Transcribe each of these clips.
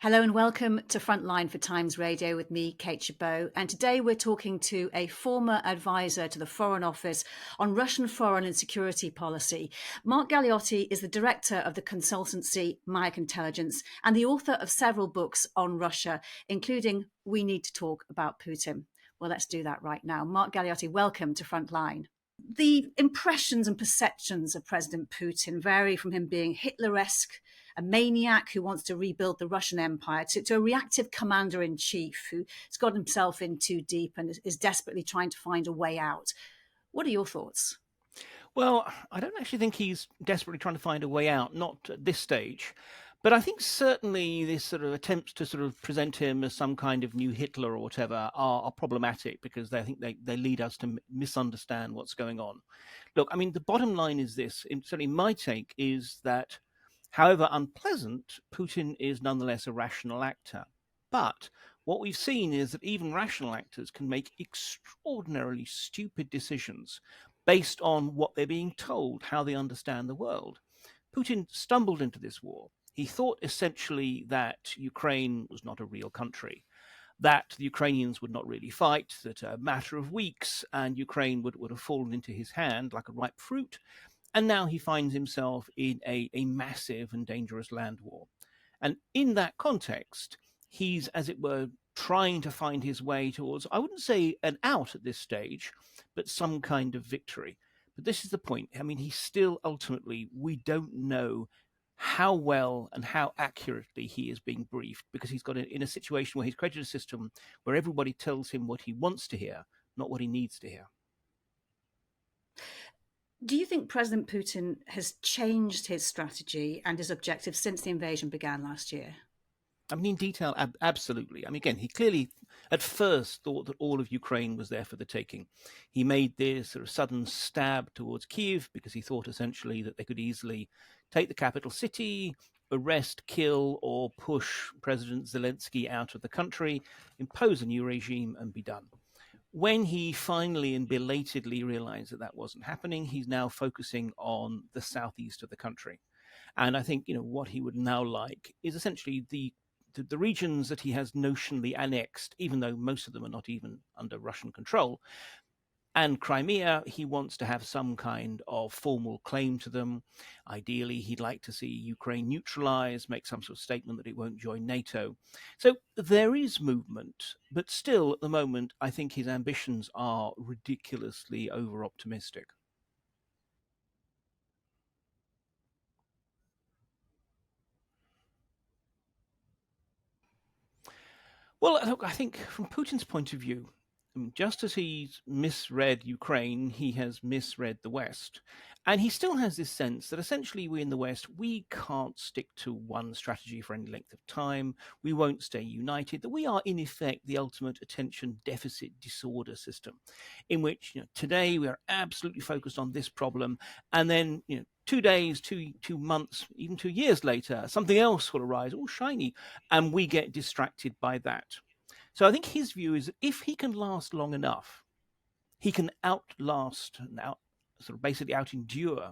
Hello and welcome to Frontline for Times Radio with me, Kate Chabot. And today we're talking to a former advisor to the Foreign Office on Russian foreign and security policy. Mark Galeotti is the director of the consultancy Mayak Intelligence and the author of several books on Russia, including We Need to Talk About Putin. Well, let's do that right now. Mark Galeotti, welcome to Frontline. The impressions and perceptions of President Putin vary from him being Hitler-esque, a maniac who wants to rebuild the Russian Empire, to a reactive commander-in-chief who's got himself in too deep and is desperately trying to find a way out. What are your thoughts? Well, I don't actually think he's desperately trying to find a way out, not at this stage. But I think certainly this sort of attempts to sort of present him as some kind of new Hitler or whatever are problematic because I think they lead us to misunderstand what's going on. Look, I mean, the bottom line is this, certainly my take is that however unpleasant, Putin is nonetheless a rational actor. But what we've seen is that even rational actors can make extraordinarily stupid decisions based on what they're being told, how they understand the world. Putin stumbled into this war. He thought essentially that Ukraine was not a real country, that the Ukrainians would not really fight, that a matter of weeks and Ukraine would have fallen into his hand like a ripe fruit. And now he finds himself in a massive and dangerous land war. And in that context, he's, as it were, trying to find his way towards, I wouldn't say an out at this stage, but some kind of victory. But this is the point. I mean, he's still ultimately, we don't know how well and how accurately he is being briefed because he's got in a situation where he's created a system where everybody tells him what he wants to hear, not what he needs to hear. Do you think President Putin has changed his strategy and his objectives since the invasion began last year? I mean, in detail, absolutely. I mean, again, he clearly at first thought that all of Ukraine was there for the taking. He made this sort of sudden stab towards Kyiv because he thought essentially that they could easily take the capital city, arrest, kill, or push President Zelensky out of the country, impose a new regime, and be done. When he finally and belatedly realized that that wasn't happening, he's now focusing on the southeast of the country. And I think, what he would now like is essentially the regions that he has notionally annexed, even though most of them are not even under Russian control. And Crimea, he wants to have some kind of formal claim to them. Ideally, he'd like to see Ukraine neutralized, make some sort of statement that it won't join NATO. So there is movement, but still at the moment, I think his ambitions are ridiculously over-optimistic. Well, look, I think from Putin's point of view, just as he's misread Ukraine, he has misread the West. And he still has this sense that essentially we in the West, we can't stick to one strategy for any length of time. We won't stay united, that we are in effect the ultimate attention deficit disorder system in which today we are absolutely focused on this problem. And then 2 days, 2 months, even 2 years later, something else will arise, all shiny, and we get distracted by that. So I think his view is that if he can last long enough, he can outlast and basically out-endure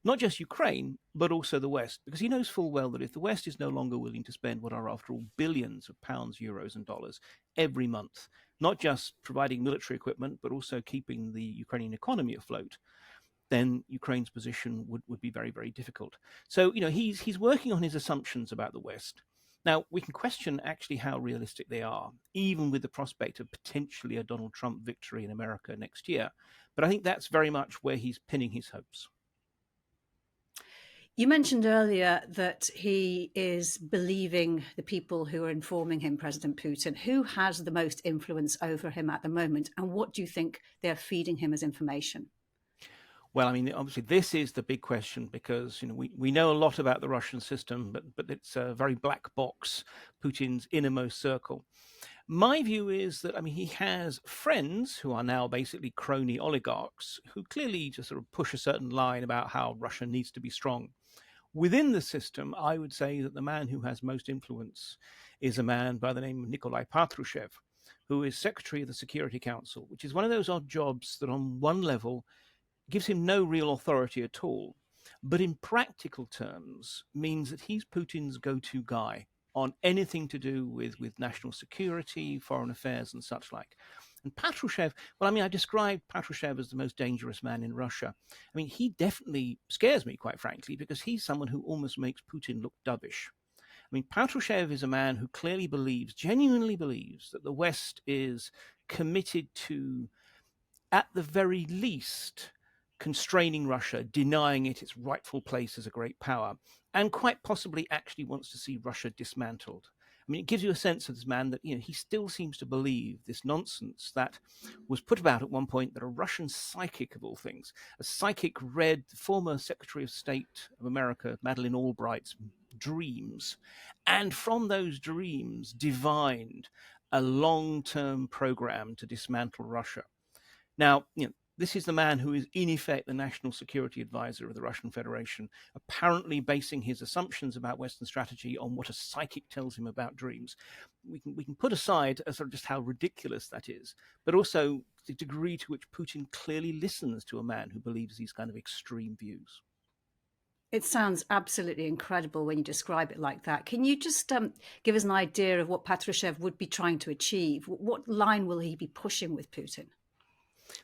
not just Ukraine, but also the West, because he knows full well that if the West is no longer willing to spend what are, after all, billions of pounds, euros, and dollars every month, not just providing military equipment, but also keeping the Ukrainian economy afloat, then Ukraine's position would be very, very difficult. So, he's working on his assumptions about the West. Now, we can question actually how realistic they are, even with the prospect of potentially a Donald Trump victory in America next year. But I think that's very much where he's pinning his hopes. You mentioned earlier that he is believing the people who are informing him, President Putin. Who has the most influence over him at the moment? And what do you think they're feeding him as information? Well, I mean, obviously, this is the big question because we know a lot about the Russian system, but it's a very black box, Putin's innermost circle. My view is that, he has friends who are now basically crony oligarchs who clearly just sort of push a certain line about how Russia needs to be strong. Within the system, I would say that the man who has most influence is a man by the name of Nikolai Patricias, who is Secretary of the Security Council, which is one of those odd jobs that on one level gives him no real authority at all, but in practical terms means that he's Putin's go-to guy. on anything to do with national security, foreign affairs, and such like. And Patrushev, well, I mean, I described Patrushev as the most dangerous man in Russia. I mean, he definitely scares me, quite frankly, because he's someone who almost makes Putin look dovish. I mean, Patrushev is a man who clearly believes, genuinely believes, that the West is committed to, at the very least, constraining Russia, denying it its rightful place as a great power, and quite possibly actually wants to see Russia dismantled. I mean, it gives you a sense of this man that, he still seems to believe this nonsense that was put about at one point, that a Russian psychic, of all things, a psychic, read former Secretary of State of America, Madeleine Albright's dreams, and from those dreams divined a long-term program to dismantle Russia. Now, this is the man who is in effect the national security advisor of the Russian Federation, apparently basing his assumptions about Western strategy on what a psychic tells him about dreams. We can put aside sort of just how ridiculous that is, but also the degree to which Putin clearly listens to a man who believes these kind of extreme views. It sounds absolutely incredible when you describe it like that. Can you just give us an idea of what Patrushev would be trying to achieve? What line will he be pushing with Putin?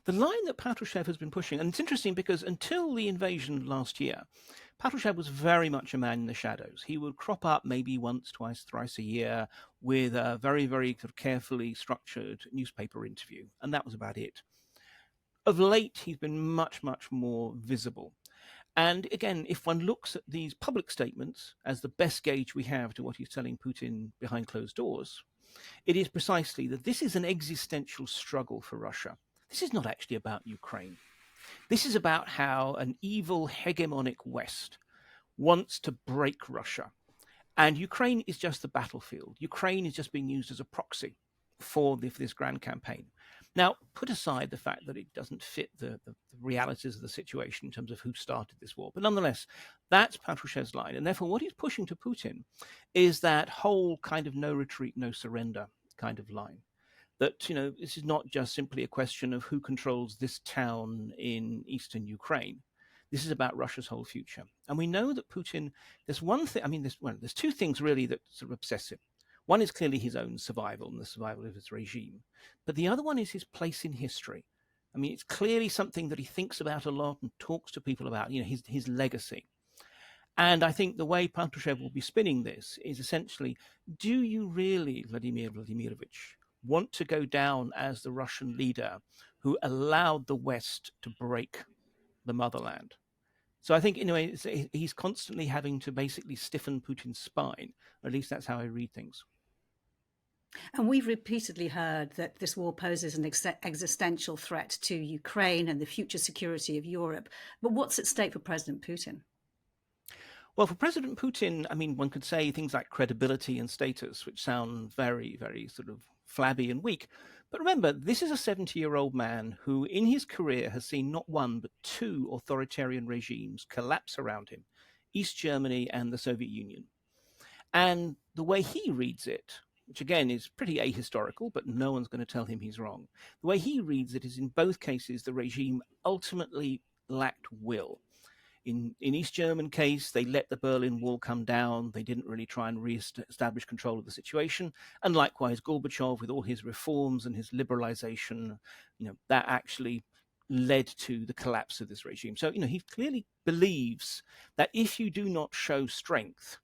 The line that Patrushev has been pushing, and it's interesting because until the invasion last year, Patrushev was very much a man in the shadows. He would crop up maybe once, twice, thrice a year with a very, very sort of carefully structured newspaper interview, and that was about it. Of late, he's been much, much more visible. And again, if one looks at these public statements as the best gauge we have to what he's telling Putin behind closed doors, it is precisely that this is an existential struggle for Russia. This is not actually about Ukraine. This is about how an evil hegemonic West wants to break Russia. And Ukraine is just the battlefield. Ukraine is just being used as a proxy for this grand campaign. Now, put aside the fact that it doesn't fit the realities of the situation in terms of who started this war. But nonetheless, that's Patrushev's line. And therefore, what he's pushing to Putin is that whole kind of no retreat, no surrender kind of line. That, this is not just simply a question of who controls this town in eastern Ukraine. This is about Russia's whole future. And we know that Putin, there's one thing, there's two things really that sort of obsess him. One is clearly his own survival and the survival of his regime. But the other one is his place in history. I mean, it's clearly something that he thinks about a lot and talks to people about, his legacy. And I think the way Patrushev will be spinning this is essentially, do you really, Vladimir Vladimirovich, want to go down as the Russian leader who allowed the West to break the motherland? So I think, in a way, he's constantly having to basically stiffen Putin's spine. Or at least that's how I read things. And we've repeatedly heard that this war poses an existential threat to Ukraine and the future security of Europe. But what's at stake for President Putin? Well, for President Putin, I mean, one could say things like credibility and status, which sound very, very sort of flabby and weak. But remember, this is a 70-year-old man who in his career has seen not one, but two authoritarian regimes collapse around him, East Germany and the Soviet Union. And the way he reads it, which again is pretty ahistorical, but no one's going to tell him he's wrong. The way he reads it is in both cases, the regime ultimately lacked will. In East German case, they let the Berlin Wall come down. They didn't really try and re-establish control of the situation. And likewise, Gorbachev, with all his reforms and his liberalization, that actually led to the collapse of this regime. So, he clearly believes that if you do not show strength,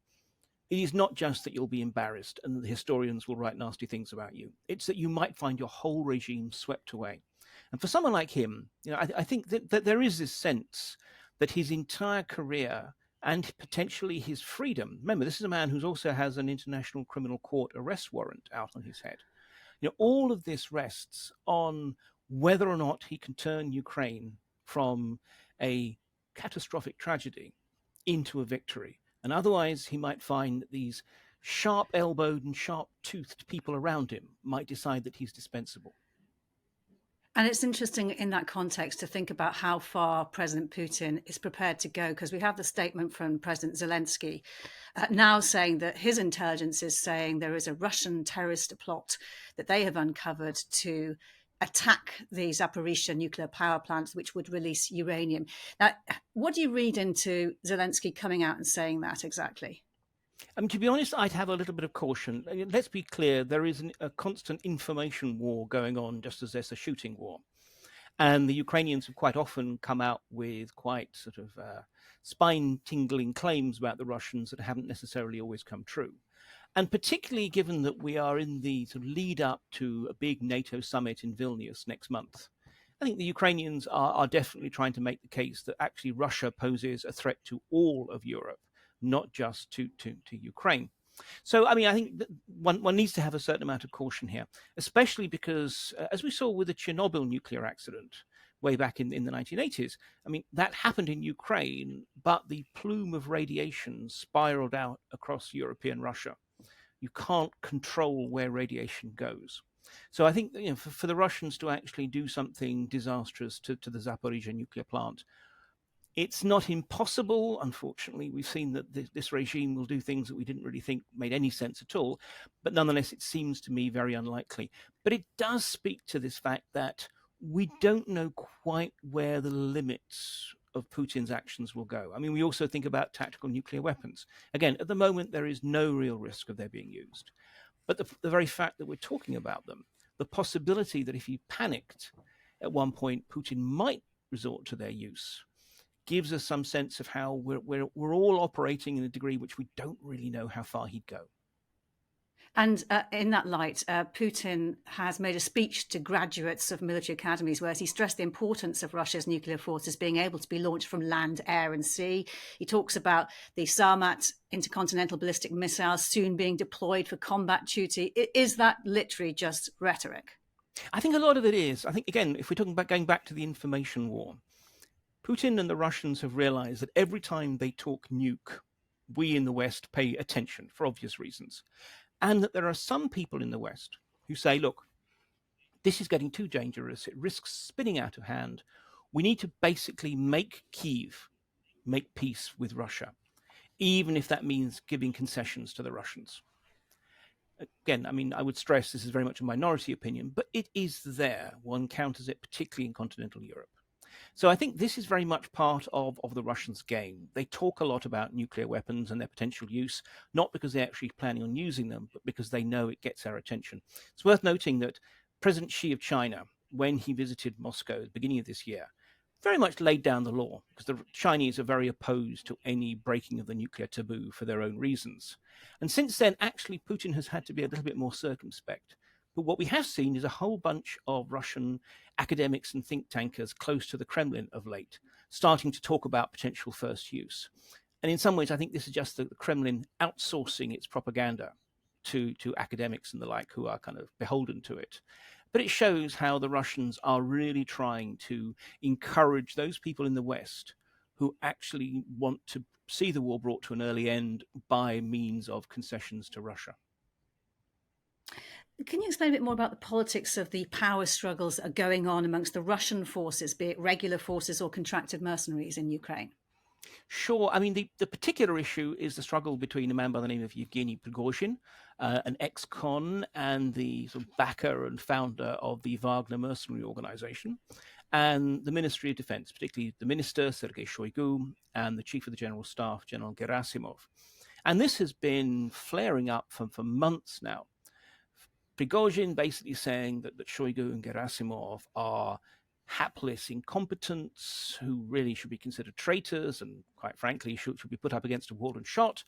it is not just that you'll be embarrassed and the historians will write nasty things about you. It's that you might find your whole regime swept away. And for someone like him, I think that there is this sense that his entire career and potentially his freedom, remember, this is a man who also has an International Criminal Court arrest warrant out on his head. All of this rests on whether or not he can turn Ukraine from a catastrophic tragedy into a victory. And otherwise, he might find that these sharp-elbowed and sharp-toothed people around him might decide that he's dispensable. And it's interesting in that context to think about how far President Putin is prepared to go, because we have the statement from President Zelensky now saying that his intelligence is saying there is a Russian terrorist plot that they have uncovered to attack the Zaporizhzhia nuclear power plants, which would release uranium. Now, what do you read into Zelensky coming out and saying that exactly? To be honest, I'd have a little bit of caution. Let's be clear, there is a constant information war going on, just as there's a shooting war. And the Ukrainians have quite often come out with quite sort of spine-tingling claims about the Russians that haven't necessarily always come true. And particularly given that we are in the sort of lead up to a big NATO summit in Vilnius next month, I think the Ukrainians are definitely trying to make the case that actually Russia poses a threat to all of Europe, not just to Ukraine. So, I think that one needs to have a certain amount of caution here, especially because, as we saw with the Chernobyl nuclear accident way back in the 1980s, that happened in Ukraine, but the plume of radiation spiraled out across European Russia. You can't control where radiation goes. So I think for the Russians to actually do something disastrous to the Zaporizhzhia nuclear plant, it's not impossible. Unfortunately, we've seen that this regime will do things that we didn't really think made any sense at all. But nonetheless, it seems to me very unlikely. But it does speak to this fact that we don't know quite where the limits of Putin's actions will go. We also think about tactical nuclear weapons. Again, at the moment, there is no real risk of their being used. But the very fact that we're talking about them, the possibility that if he panicked at one point, Putin might resort to their use, gives us some sense of how we're all operating in a degree which we don't really know how far he'd go. And in that light, Putin has made a speech to graduates of military academies where he stressed the importance of Russia's nuclear forces being able to be launched from land, air and sea. He talks about the Sarmat intercontinental ballistic missiles soon being deployed for combat duty. Is that literally just rhetoric? I think a lot of it is. I think, again, if we're talking about going back to the information war, Putin and the Russians have realized that every time they talk nuke, we in the West pay attention for obvious reasons. And that there are some people in the West who say, look, this is getting too dangerous. It risks spinning out of hand. We need to basically make Kyiv make peace with Russia, even if that means giving concessions to the Russians. Again, I would stress this is very much a minority opinion, but it is there. One encounters it, particularly in continental Europe. So I think this is very much part of the Russians' game. They talk a lot about nuclear weapons and their potential use, not because they're actually planning on using them, but because they know it gets our attention. It's worth noting that President Xi of China, when he visited Moscow at the beginning of this year, very much laid down the law, because the Chinese are very opposed to any breaking of the nuclear taboo for their own reasons. And since then, actually, Putin has had to be a little bit more circumspect. But what we have seen is a whole bunch of Russian academics and think tankers close to the Kremlin of late, starting to talk about potential first use. And in some ways, I think this is just the Kremlin outsourcing its propaganda to academics and the like who are kind of beholden to it. But it shows how the Russians are really trying to encourage those people in the West who actually want to see the war brought to an early end by means of concessions to Russia. Can you explain a bit more about the politics of the power struggles that are going on amongst the Russian forces, be it regular forces or contracted mercenaries in Ukraine? Sure. The particular issue is the struggle between a man by the name of Yevgeny Prigozhin, an ex-con and the sort of backer and founder of the Wagner mercenary organization, and the Ministry of Defense, particularly the minister, Sergei Shoigu, and the chief of the general staff, General Gerasimov. And this has been flaring up for months now. Prigozhin basically saying that Shoigu and Gerasimov are hapless incompetents who really should be considered traitors and, quite frankly, should be put up against a wall and shot.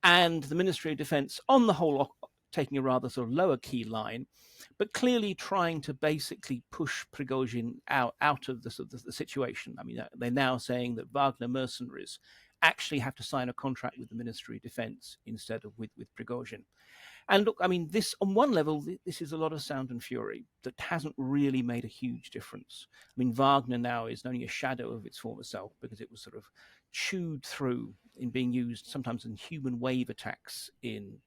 And the Ministry of Defense, on the whole, taking a rather sort of lower key line, but clearly trying to basically push Prigozhin out of the situation. They're now saying that Wagner mercenaries actually have to sign a contract with the Ministry of Defense instead of with Prigozhin. And look, this, on one level, this is a lot of sound and fury that hasn't really made a huge difference. Wagner now is only a shadow of its former self because it was sort of chewed through in being used sometimes in human wave attacks in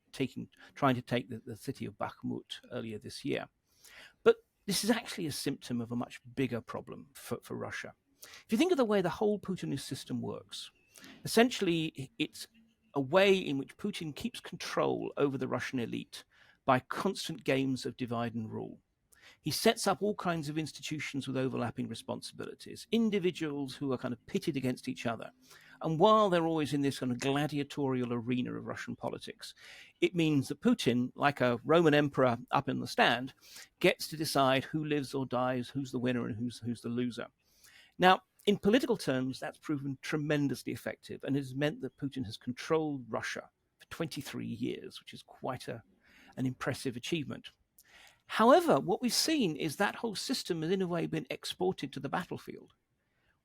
trying to take the city of Bakhmut earlier this year. But this is actually a symptom of a much bigger problem for Russia. If you think of the way the whole Putinist system works, essentially it's a way in which Putin keeps control over the Russian elite by constant games of divide and rule. He sets up all kinds of institutions with overlapping responsibilities, individuals who are kind of pitted against each other, And while they're always in this kind of gladiatorial arena of Russian politics, it means that Putin, like a Roman emperor up in the stand, gets to decide who lives or dies, who's the winner and who's the loser. Now, in political terms, that's proven tremendously effective and has meant that Putin has controlled Russia for 23 years, which is quite an impressive achievement. However, what we've seen is that whole system has in a way been exported to the battlefield,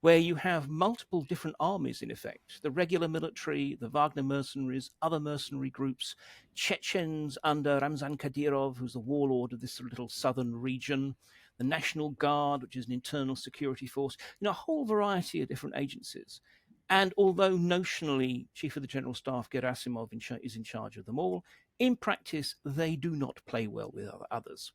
where you have multiple different armies in effect: the regular military, the Wagner mercenaries, other mercenary groups, Chechens under Ramzan Kadyrov, who's the warlord of this little southern region, the National Guard, which is an internal security force, a whole variety of different agencies. And although notionally Chief of the General Staff Gerasimov is in charge of them all, in practice they do not play well with others.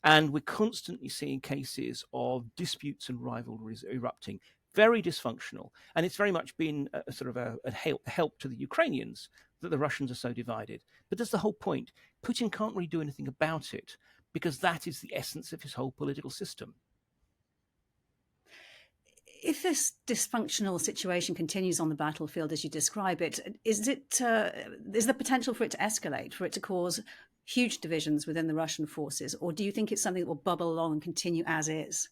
And we're constantly seeing cases of disputes and rivalries erupting, very dysfunctional. And it's very much been a sort of a help to the Ukrainians that the Russians are so divided. But that's the whole point. Putin can't really do anything about it, because that is the essence of his whole political system. If this dysfunctional situation continues on the battlefield as you describe it, is the potential for it to escalate, for it to cause huge divisions within the Russian forces, or do you think it's something that will bubble along and continue as is?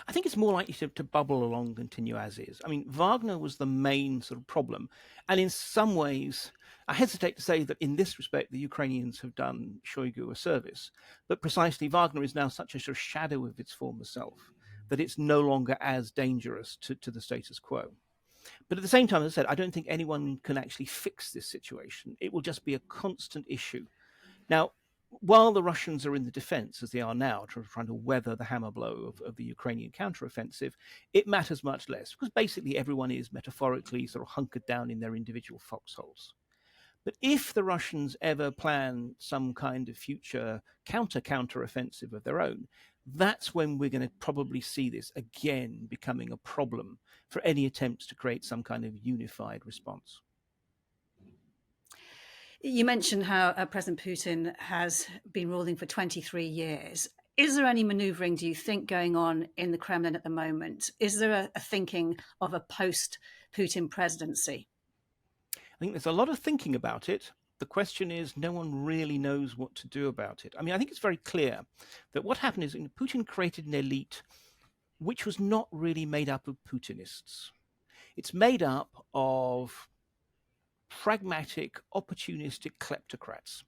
I think it's more likely to bubble along and continue as is. I mean, Wagner was the main sort of problem. And in some ways, I hesitate to say that in this respect, the Ukrainians have done Shoigu a service. But precisely, Wagner is now such a sort of shadow of its former self that it's no longer as dangerous to the status quo. But at the same time, as I said, I don't think anyone can actually fix this situation. It will just be a constant issue. Now, while the Russians are in the defense, as they are now, trying to weather the hammer blow of the Ukrainian counteroffensive, it matters much less, because basically everyone is metaphorically sort of hunkered down in their individual foxholes. But if the Russians ever plan some kind of future counteroffensive of their own, that's when we're going to probably see this again becoming a problem for any attempts to create some kind of unified response. You mentioned how President Putin has been ruling for 23 years. Is there any manoeuvring, do you think, going on in the Kremlin at the moment? Is there a thinking of a post-Putin presidency? I think there's a lot of thinking about it. The question is, no one really knows what to do about it. I mean, I think it's very clear that what happened is Putin created an elite which was not really made up of Putinists. It's made up of pragmatic, opportunistic kleptocrats,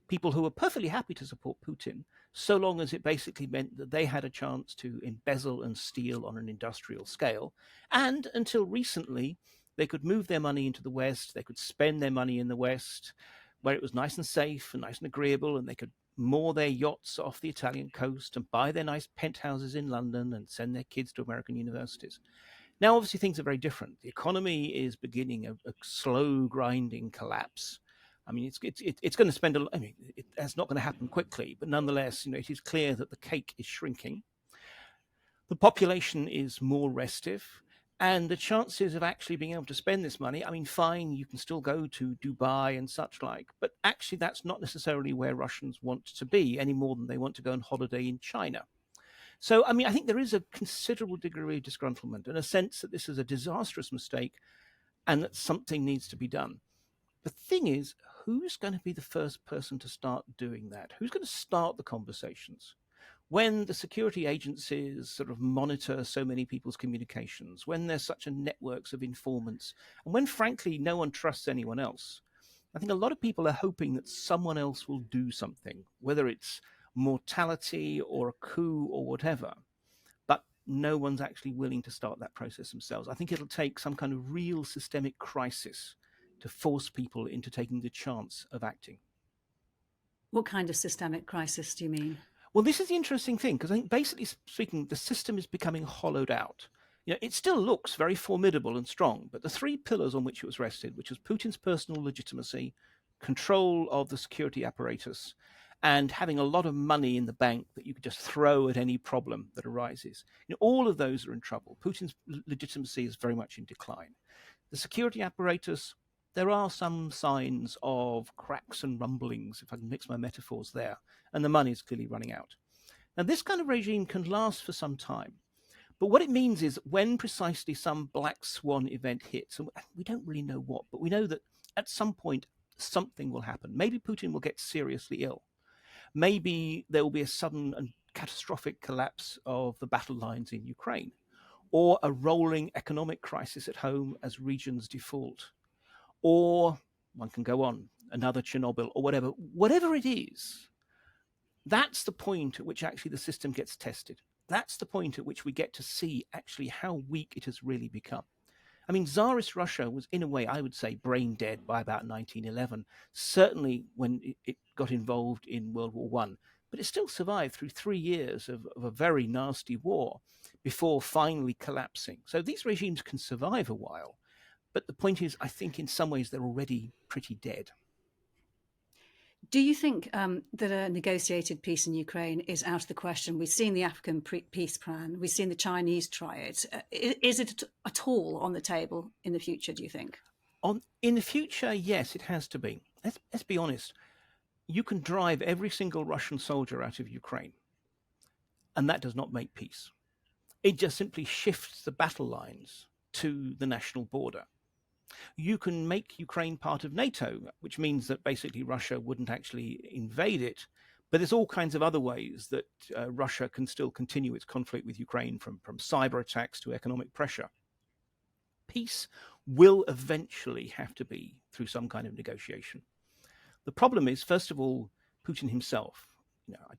people who were perfectly happy to support Putin, so long as it basically meant that they had a chance to embezzle and steal on an industrial scale. And until recently, they could move their money into the West, they could spend their money in the West, where it was nice and safe and nice and agreeable, and they could moor their yachts off the Italian coast and buy their nice penthouses in London and send their kids to American universities. Now, obviously, things are very different. The economy is beginning a slow, grinding collapse. I mean, it's going to spend a. I mean, that's not going to happen quickly, but nonetheless, it is clear that the cake is shrinking. The population is more restive, and the chances of actually being able to spend this money. I mean, fine, you can still go to Dubai and such like, but actually, that's not necessarily where Russians want to be any more than they want to go on holiday in China. So, I mean, I think there is a considerable degree of disgruntlement and a sense that this is a disastrous mistake and that something needs to be done. The thing is, who's going to be the first person to start doing that? Who's going to start the conversations? When the security agencies sort of monitor so many people's communications, when there's such a networks of informants, and when, frankly, no one trusts anyone else, I think a lot of people are hoping that someone else will do something, whether it's mortality or a coup or whatever, but no one's actually willing to start that process themselves. I think it'll take some kind of real systemic crisis to force people into taking the chance of acting. What kind of systemic crisis do you mean? Well, this is the interesting thing, because I think basically speaking, the system is becoming hollowed out. It still looks very formidable and strong, but the three pillars on which it was rested, which was Putin's personal legitimacy, control of the security apparatus, and having a lot of money in the bank that you could just throw at any problem that arises. All of those are in trouble. Putin's legitimacy is very much in decline. The security apparatus, there are some signs of cracks and rumblings, if I can mix my metaphors there, and the money is clearly running out. Now, this kind of regime can last for some time, But what it means is when precisely some black swan event hits, and we don't really know what, but we know that at some point something will happen. Maybe Putin will get seriously ill. Maybe there will be a sudden and catastrophic collapse of the battle lines in Ukraine, or a rolling economic crisis at home as regions default, or one can go on, another Chernobyl, or whatever. Whatever it is, that's the point at which actually the system gets tested. That's the point at which we get to see actually how weak it has really become. I mean, Tsarist Russia was, in a way, I would say, brain dead by about 1911, certainly when it got involved in World War One. But it still survived through 3 years of a very nasty war before finally collapsing. So these regimes can survive a while. But the point is, I think in some ways they're already pretty dead. Do you think that a negotiated peace in Ukraine is out of the question? We've seen the African peace plan. We've seen the Chinese try it. Is it at all on the table in the future, do you think? In the future, yes, it has to be. Let's be honest. You can drive every single Russian soldier out of Ukraine, and that does not make peace. It just simply shifts the battle lines to the national border. You can make Ukraine part of NATO, which means that basically Russia wouldn't actually invade it. But there's all kinds of other ways that Russia can still continue its conflict with Ukraine, from cyber attacks to economic pressure. Peace will eventually have to be through some kind of negotiation. The problem is, first of all, Putin himself.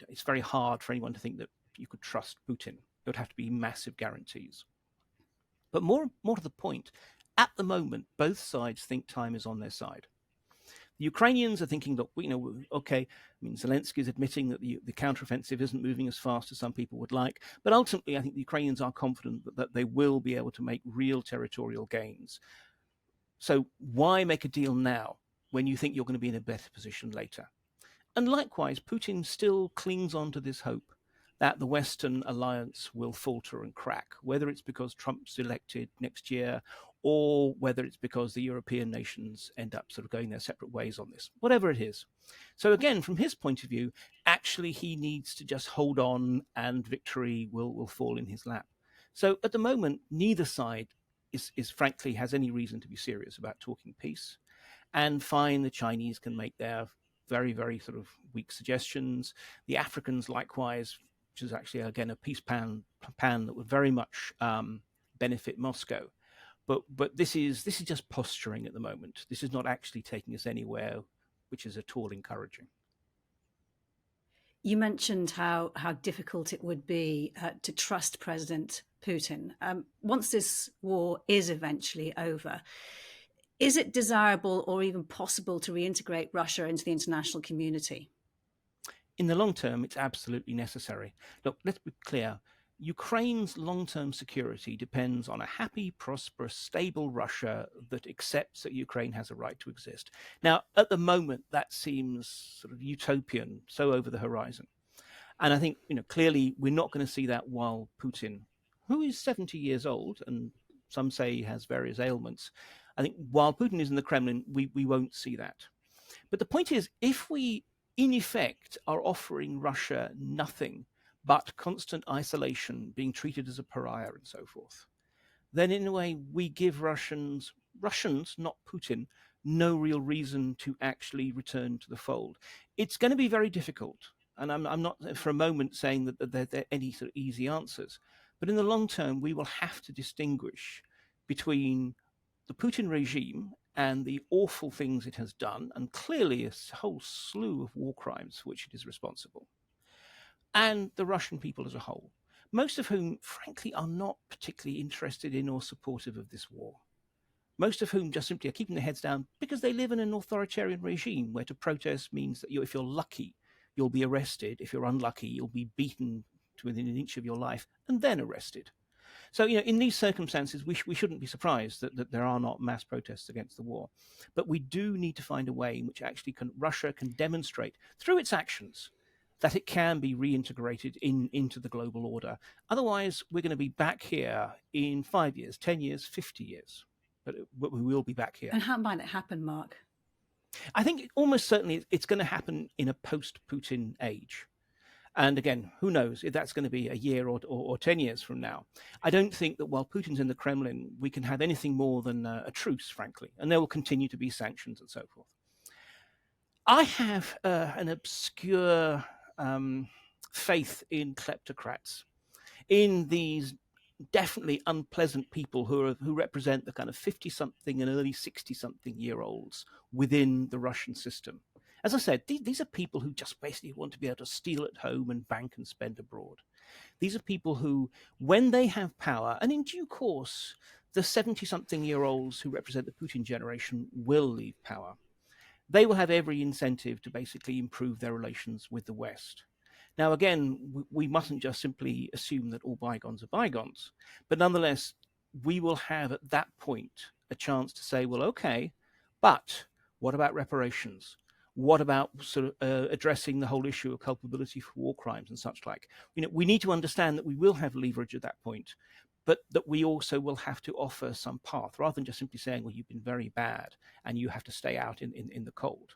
It's very hard for anyone to think that you could trust Putin. There would have to be massive guarantees. But more to the point, at the moment, both sides think time is on their side. The Ukrainians are thinking that, okay, I mean, Zelensky is admitting that the counteroffensive isn't moving as fast as some people would like. But ultimately, I think the Ukrainians are confident that they will be able to make real territorial gains. So why make a deal now when you think you're going to be in a better position later? And likewise, Putin still clings on to this hope that the Western alliance will falter and crack, whether it's because Trump's elected next year or whether it's because the European nations end up sort of going their separate ways on this, whatever it is. So again, from his point of view, actually he needs to just hold on and victory will fall in his lap. So at the moment, neither side is frankly has any reason to be serious about talking peace. And fine, the Chinese can make their very, very sort of weak suggestions. The Africans likewise, which is actually, again, a peace plan that would very much benefit Moscow. But this is just posturing at the moment. This is not actually taking us anywhere, which is at all encouraging. You mentioned how difficult it would be to trust President Putin. Once this war is eventually over, is it desirable or even possible to reintegrate Russia into the international community? In the long term, it's absolutely necessary. Look, let's be clear. Ukraine's long-term security depends on a happy, prosperous, stable Russia that accepts that Ukraine has a right to exist. Now, at the moment, that seems sort of utopian, so over the horizon. And I think, clearly we're not going to see that while Putin, who is 70 years old, and some say he has various ailments, I think while Putin is in the Kremlin, we won't see that. But the point is, if we, in effect, are offering Russia nothing but constant isolation, being treated as a pariah and so forth, then in a way we give Russians, not Putin, no real reason to actually return to the fold. It's going to be very difficult. And I'm not for a moment saying that there are any sort of easy answers. But in the long term, we will have to distinguish between the Putin regime and the awful things it has done, and clearly a whole slew of war crimes for which it is responsible, and the Russian people as a whole, most of whom, frankly, are not particularly interested in or supportive of this war. Most of whom just simply are keeping their heads down because they live in an authoritarian regime where to protest means that if you're lucky, you'll be arrested. If you're unlucky, you'll be beaten to within an inch of your life and then arrested. So, in these circumstances, we shouldn't be surprised that there are not mass protests against the war. But we do need to find a way in which actually Russia can demonstrate through its actions that it can be reintegrated into the global order. Otherwise, we're going to be back here in 5 years, 10 years, 50 years. But we will be back here. And how might it happen, Mark? I think almost certainly it's going to happen in a post-Putin age. And again, who knows if that's going to be a year or 10 years from now. I don't think that while Putin's in the Kremlin, we can have anything more than a truce, frankly, and there will continue to be sanctions and so forth. I have an obscure faith in kleptocrats, in these definitely unpleasant people who represent the kind of 50-something and early 60-something-year-olds within the Russian system. As I said, these are people who just basically want to be able to steal at home and bank and spend abroad. These are people who, when they have power, and in due course, the 70-something-year-olds who represent the Putin generation will leave power. They will have every incentive to basically improve their relations with the West. Now, again, we mustn't just simply assume that all bygones are bygones, but nonetheless, we will have at that point a chance to say, well, okay, but what about reparations? What about sort of addressing the whole issue of culpability for war crimes and such like? We need to understand that we will have leverage at that point, but that we also will have to offer some path rather than just simply saying, well, you've been very bad and you have to stay out in the cold.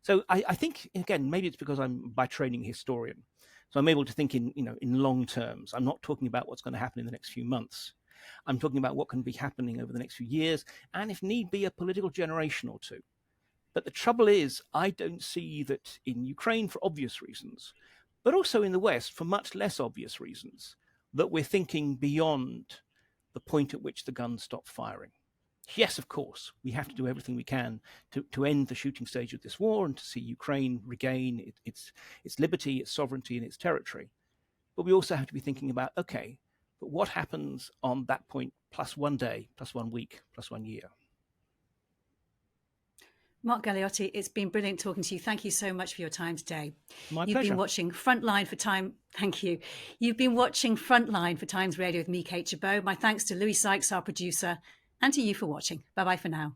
So I think, again, maybe it's because I'm by training a historian. So I'm able to think in long terms. I'm not talking about what's going to happen in the next few months. I'm talking about what can be happening over the next few years, and if need be, a political generation or two. But the trouble is, I don't see that in Ukraine for obvious reasons, but also in the West for much less obvious reasons, that we're thinking beyond the point at which the guns stop firing. Yes, of course, we have to do everything we can to end the shooting stage of this war and to see Ukraine regain its liberty, its sovereignty, and its territory. But we also have to be thinking about, okay, but what happens on that point plus 1 day, plus 1 week, plus 1 year? Mark Galeotti, it's been brilliant talking to you. Thank you so much for your time today. My You've pleasure. been watching Frontline for Time. Thank you. You've been watching Frontline for Times Radio with me, Kate Chabot. My thanks to Louis Sykes, our producer, and to you for watching. Bye-bye for now.